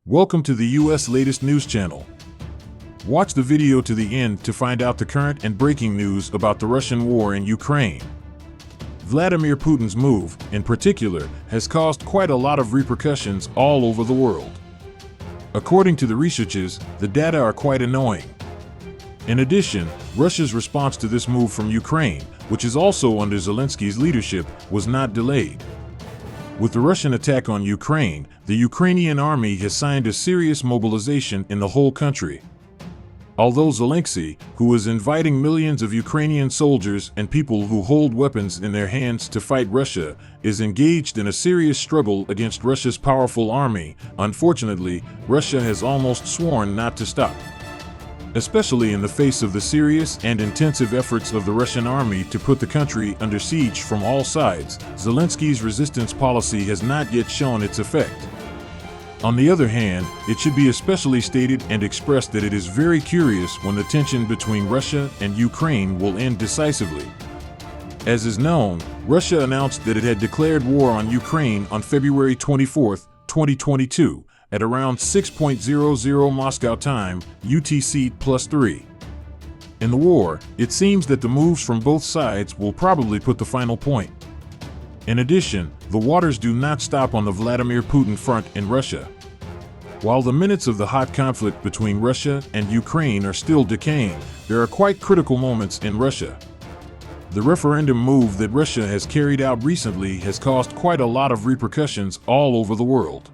Welcome to the U.S. latest news channel. Watch the video to the end to find out the current and breaking news about the Russian war in Ukraine. Vladimir Putin's move, in particular, has caused quite a lot of repercussions all over the world. According to the researchers, the data are quite annoying. In addition, Russia's response to this move from Ukraine, which is also under Zelensky's leadership, was not delayed. With the Russian attack on Ukraine, the Ukrainian army has signed a serious mobilization in the whole country. Although Zelenksi, who is inviting millions of Ukrainian soldiers and people who hold weapons in their hands to fight Russia, is engaged in a serious struggle against Russia's powerful army, unfortunately, Russia has almost sworn not to stop. Especially in the face of the serious and intensive efforts of the Russian army to put the country under siege from all sides, Zelensky's resistance policy has not yet shown its effect. On the other hand, it should be especially stated and expressed that it is very curious when the tension between Russia and Ukraine will end decisively. As is known, Russia announced that it had declared war on Ukraine on February 24, 2022, at around 6:00 Moscow time, UTC+3. In the war, it seems that the moves from both sides will probably put the final point. In addition, the waters do not stop on the Vladimir Putin front in Russia. While the minutes of the hot conflict between Russia and Ukraine are still decaying, there are quite critical moments in Russia. The referendum move that Russia has carried out recently has caused quite a lot of repercussions all over the world.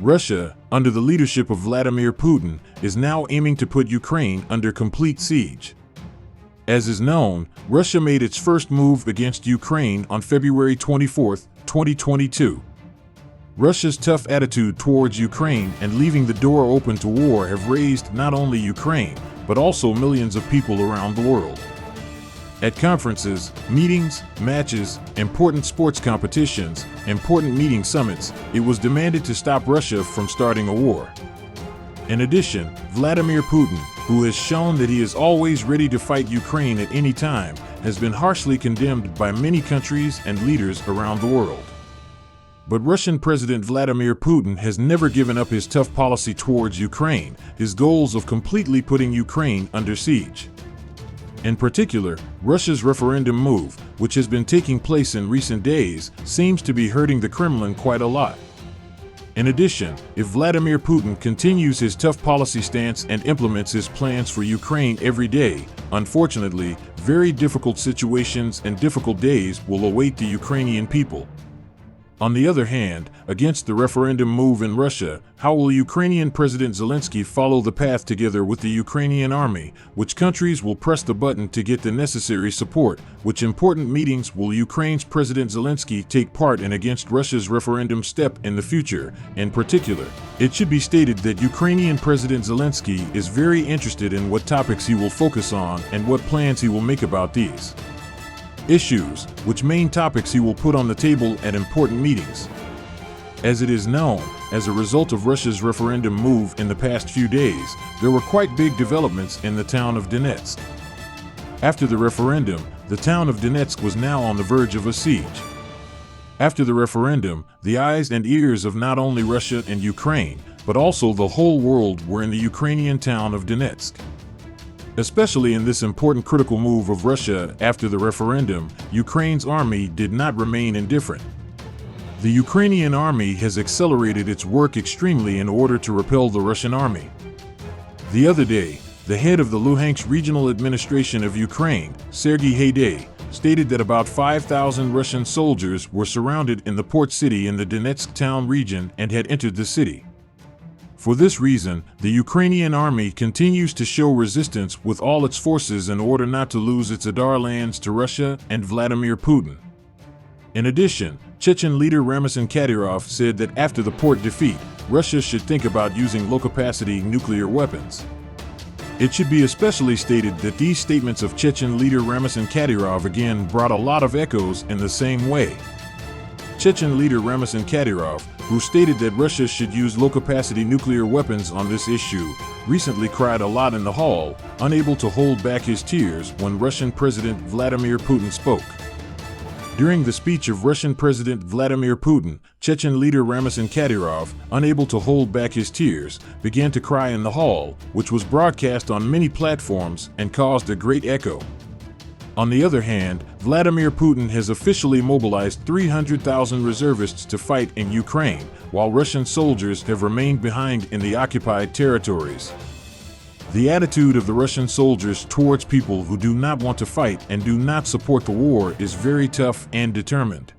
Russia, under the leadership of Vladimir Putin, is now aiming to put Ukraine under complete siege. As is known, Russia made its first move against Ukraine on February 24, 2022. Russia's tough attitude towards Ukraine and leaving the door open to war have raised not only Ukraine, but also millions of people around the world. At conferences, meetings, matches, important sports competitions, important meeting summits, it was demanded to stop Russia from starting a war. In addition, Vladimir Putin, who has shown that he is always ready to fight Ukraine at any time, has been harshly condemned by many countries and leaders around the world. But Russian President Vladimir Putin has never given up his tough policy towards Ukraine, his goals of completely putting Ukraine under siege. In particular, Russia's referendum move, which has been taking place in recent days, seems to be hurting the Kremlin quite a lot. In addition, if Vladimir Putin continues his tough policy stance and implements his plans for Ukraine every day, unfortunately, very difficult situations and difficult days will await the Ukrainian people. On the other hand, against the referendum move in Russia, how will Ukrainian President Zelensky follow the path together with the Ukrainian army? Which countries will press the button to get the necessary support? Which important meetings will Ukraine's President Zelensky take part in against Russia's referendum step in the future? In particular, it should be stated that Ukrainian President Zelensky is very interested in what topics he will focus on and what plans he will make about these issues, which main topics he will put on the table at important meetings. As it is known, as a result of Russia's referendum move in the past few days, there were quite big developments in the town of Donetsk. After the referendum, the town of Donetsk was now on the verge of a siege. After the referendum, the eyes and ears of not only Russia and Ukraine, but also the whole world were in the Ukrainian town of Donetsk. Especially in this important critical move of Russia after the referendum, Ukraine's army did not remain indifferent. The Ukrainian army has accelerated its work extremely in order to repel the Russian army. The other day, the head of the Luhansk Regional Administration of Ukraine, Sergei Haidai, stated that about 5,000 Russian soldiers were surrounded in the port city in the Donetsk town region and had entered the city. For this reason, the Ukrainian army continues to show resistance with all its forces in order not to lose its Adar lands to Russia and Vladimir Putin. In addition, Chechen leader Ramzan Kadyrov said that after the port defeat, Russia should think about using low-capacity nuclear weapons. It should be especially stated that these statements of Chechen leader Ramzan Kadyrov again brought a lot of echoes in the same way. Chechen leader Ramzan Kadyrov, who stated that Russia should use low-capacity nuclear weapons on this issue, recently cried a lot in the hall, unable to hold back his tears when Russian President Vladimir Putin spoke. During the speech of Russian President Vladimir Putin, Chechen leader Ramzan Kadyrov, unable to hold back his tears, began to cry in the hall, which was broadcast on many platforms and caused a great echo. On the other hand, Vladimir Putin has officially mobilized 300,000 reservists to fight in Ukraine, while Russian soldiers have remained behind in the occupied territories. The attitude of the Russian soldiers towards people who do not want to fight and do not support the war is very tough and determined.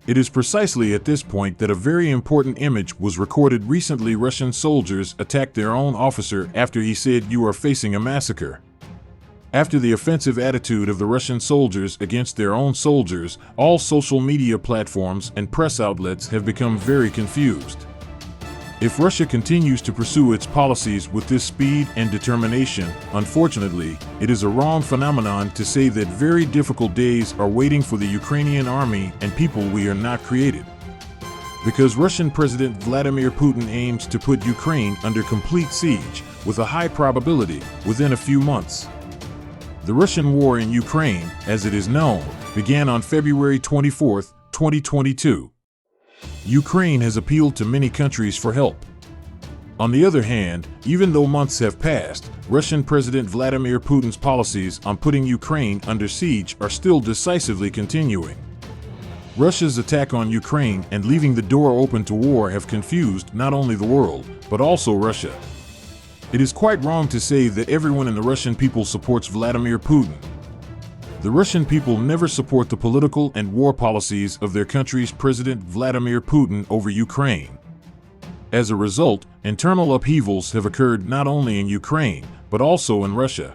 It is precisely at this point that a very important image was recorded recently. Russian soldiers attacked their own officer after he said, "You are facing a massacre." After the offensive attitude of the Russian soldiers against their own soldiers, all social media platforms and press outlets have become very confused. If Russia continues to pursue its policies with this speed and determination, unfortunately, it is a wrong phenomenon to say that very difficult days are waiting for the Ukrainian army and people we are not created. Because Russian President Vladimir Putin aims to put Ukraine under complete siege, with a high probability, within a few months. The Russian war in Ukraine, as it is known, began on February 24, 2022. Ukraine has appealed to many countries for help. On the other hand, even though months have passed, Russian President Vladimir Putin's policies on putting Ukraine under siege are still decisively continuing. Russia's attack on Ukraine and leaving the door open to war have confused not only the world, but also Russia. It is quite wrong to say that everyone in the Russian people supports Vladimir Putin. The Russian people never support the political and war policies of their country's President Vladimir Putin over Ukraine. As a result, internal upheavals have occurred not only in Ukraine, but also in Russia.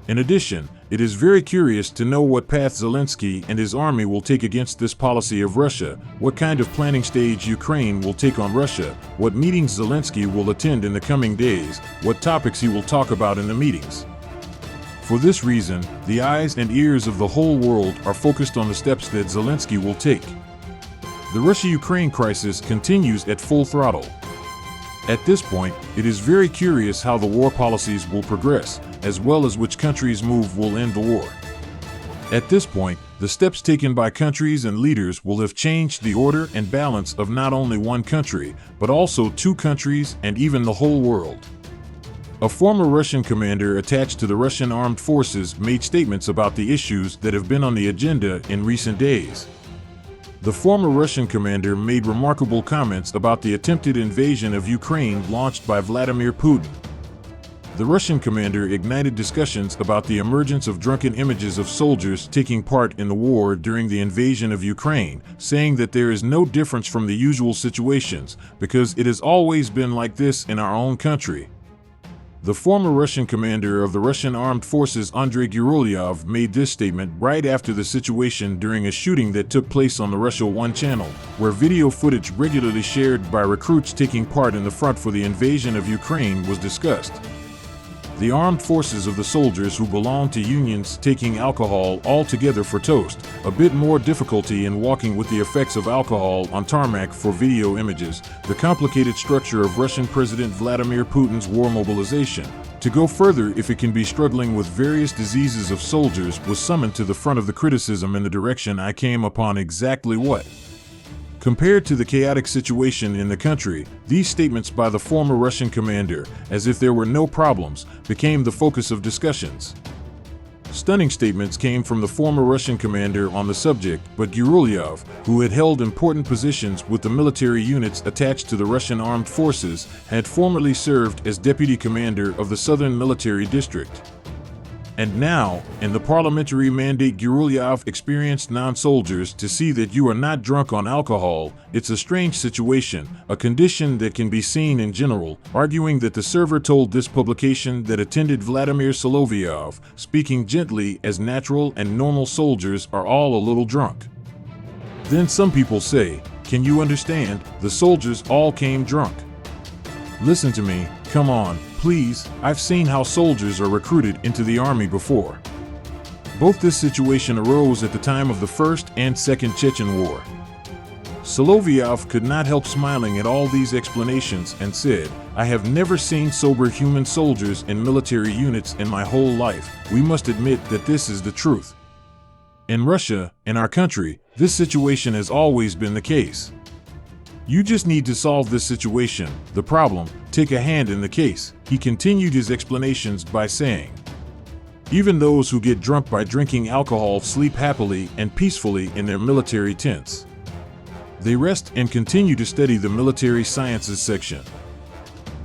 In addition, it is very curious to know what path Zelensky and his army will take against this policy of Russia, what kind of planning stage Ukraine will take on Russia, what meetings Zelensky will attend in the coming days, what topics he will talk about in the meetings. For this reason, the eyes and ears of the whole world are focused on the steps that Zelensky will take. The Russia-Ukraine crisis continues at full throttle. At this point, it is very curious how the war policies will progress, as well as which countries' move will end the war. At this point, the steps taken by countries and leaders will have changed the order and balance of not only one country, but also two countries and even the whole world. A former Russian commander attached to the Russian armed forces made statements about the issues that have been on the agenda in recent days. The former Russian commander made remarkable comments about the attempted invasion of Ukraine launched by Vladimir Putin. The Russian commander ignited discussions about the emergence of drunken images of soldiers taking part in the war during the invasion of Ukraine, saying that there is no difference from the usual situations because it has always been like this in our own country. The former Russian commander of the Russian armed forces Andrei Gurylev made this statement right after the situation during a shooting that took place on the Russia 1 channel, where video footage regularly shared by recruits taking part in the front for the invasion of Ukraine was discussed. The armed forces of the soldiers who belong to unions taking alcohol all together for toast, a bit more difficulty in walking with the effects of alcohol on tarmac for video images, the complicated structure of Russian President Vladimir Putin's war mobilization. To go further, if it can be struggling with various diseases of soldiers, was summoned to the front of the criticism in the direction I came upon exactly what. Compared to the chaotic situation in the country, these statements by the former Russian commander, as if there were no problems, became the focus of discussions. Stunning statements came from the former Russian commander on the subject, but Gurylev, who had held important positions with the military units attached to the Russian armed forces, had formerly served as deputy commander of the Southern Military District. And now, in the parliamentary mandate, Gurylev experienced non-soldiers to see that you are not drunk on alcohol. It's a strange situation, a condition that can be seen in general, arguing that the server told this publication that attended Vladimir Solovyov, speaking gently, as natural and normal soldiers are all a little drunk. Then some people say, can you understand, the soldiers all came drunk. Listen to me, come on. Please, I've seen how soldiers are recruited into the army before. Both this situation arose at the time of the First and Second Chechen War. Solovyov could not help smiling at all these explanations and said, I have never seen sober human soldiers in military units in my whole life. We must admit that this is the truth. In Russia, in our country, this situation has always been the case. You just need to solve this situation, the problem, take a hand in the case. He continued his explanations by saying, even those who get drunk by drinking alcohol sleep happily and peacefully in their military tents. They rest and continue to study the military sciences section.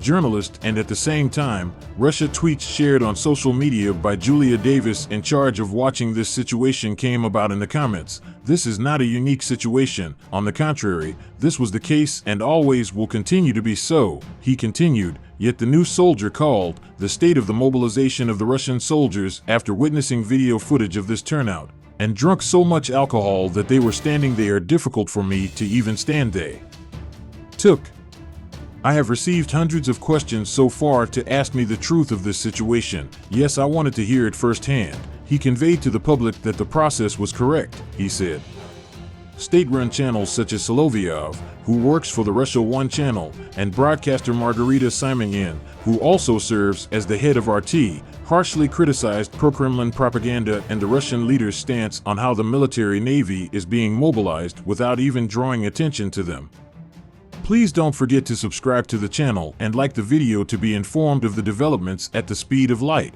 Journalist and at the same time, Russia tweets shared on social media by Julia Davis in charge of watching this situation came about in the comments. This is not a unique situation. On the contrary, this was the case and always will continue to be so, he continued. Yet the new soldier called the state of the mobilization of the Russian soldiers after witnessing video footage of this turnout and drunk so much alcohol that they were standing there difficult for me to even stand they took. I have received hundreds of questions so far to ask me the truth of this situation. Yes, I wanted to hear it firsthand. He conveyed to the public that the process was correct, he said. State-run channels such as Solovyov, who works for the Russia 1 channel, and broadcaster Margarita Simonyan, who also serves as the head of RT, harshly criticized pro-Kremlin propaganda and the Russian leader's stance on how the military navy is being mobilized without even drawing attention to them. Please don't forget to subscribe to the channel and like the video to be informed of the developments at the speed of light.